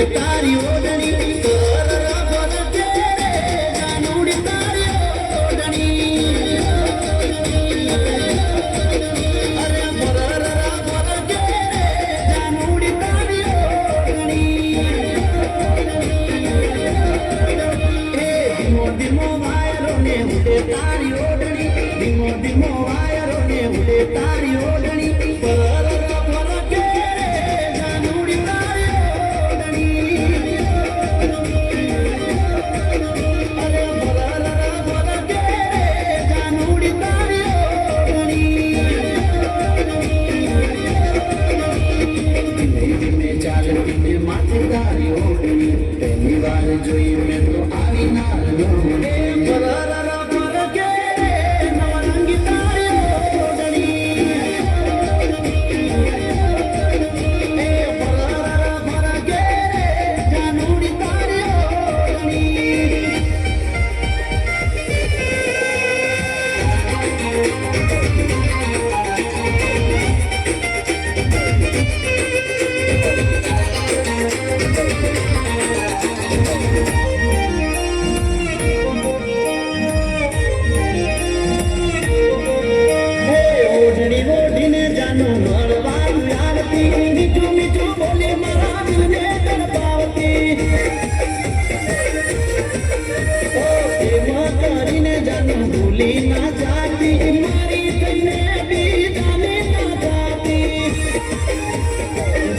તારી ઓઢણી જાનુડી તારી ઓઢણી અરે જાનુડી તારી ઓઢણી ધીમો ધીમો વાયરો ને ઉડે તારી ઓઢણી ધીમો ધીમો વાયરો ને ઉડે તારી ઓઢણી પહેલી વાર જોઈ મેં તો આવી નાર નવરંગી તારી જાનુડી તારી ઓઢીને જાનું મળવાનું આવતી મીઠું મીઠું બોલે મારા દિલને તડપાવતી એમાં કરીને જાનું ભૂલી ના જાતી મારી થઈને બીજાને ના જાતી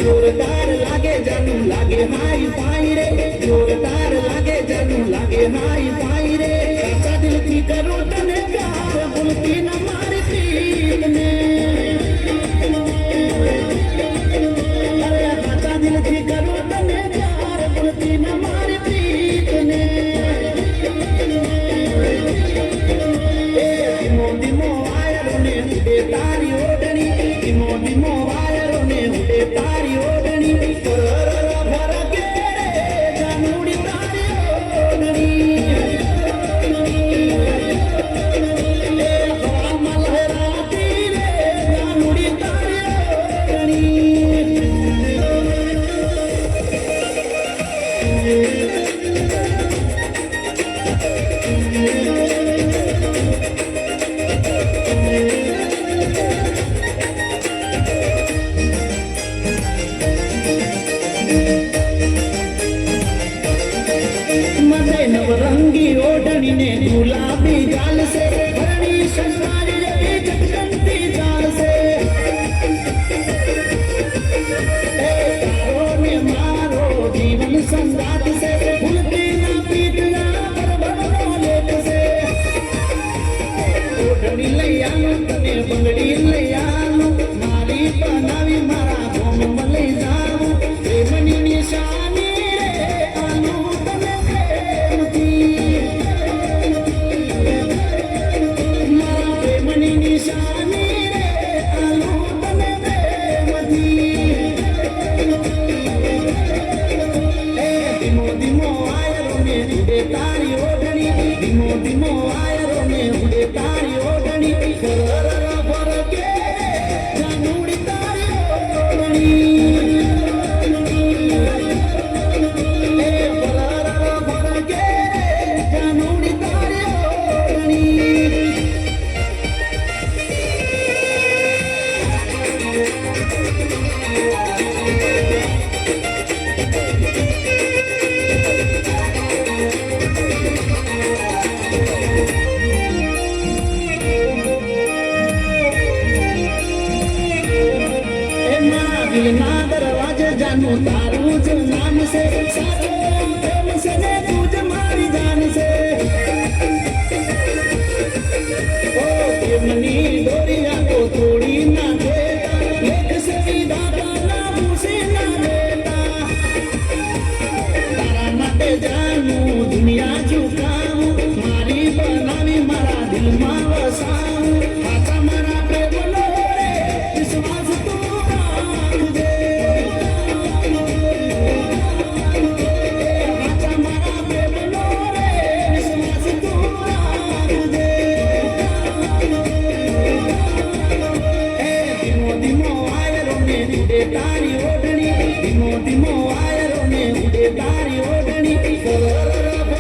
જોરદાર લાગે જાનું લાગે હાઈ પાઈ રે જોરદાર લાગે જાનું લાગે હાઈ પાઈ રે કાચા દિલથી કરું તને પ્યાર ભૂલતી ના મારી પ્રીતને તારી ઓઢણી ધીમો ધીમો વાયરો ને ઉડે તારી ઓઢણી જાનુડી તારી ઓઢણી હવામાં લહેરાતી રે જાનુડી તારી નવરંગી ઓઢણી ને ગુલાબી ગાલ સે ભરણી સંસારી રે ચટકનતી ચાલ સે તારો ને મારો જીવન સંગાત સે ભૂલતી ના પ્રીતના પરબનો લેખ સે ઓઢણી લઈ આવું તને બંગડી લઈ આવું મારી બનાવી મારા ભોમમાં લઈ જાવું પ્રેમની નિશાની રે આનું તારી ઓઢણી ધીમો ધીમો વાયરો ને ઉડે તારી ઓઢણી જાનુડી તારી જાનુડી તારી દિલના દરવાજે જાનું તારું જ નામ છે સાચો પ્રેમ છે ને તું જ મારી જાન છે ઓ પ્રેમની દોરિયા તો તોડી ના દેતા એક સે વિધાતા ના પૂછી ના દેતા તારા માટે જાનું દુનિયા ઝુકાવું મારી બનાવી મારા દિલમાં વસાવું પાછા મારા પ્રેમનો રે વિશ્વાસ તું તારી ઓઢણી ધીમો ધીમો વાયરો ને ઉડે તારી ઓઢણી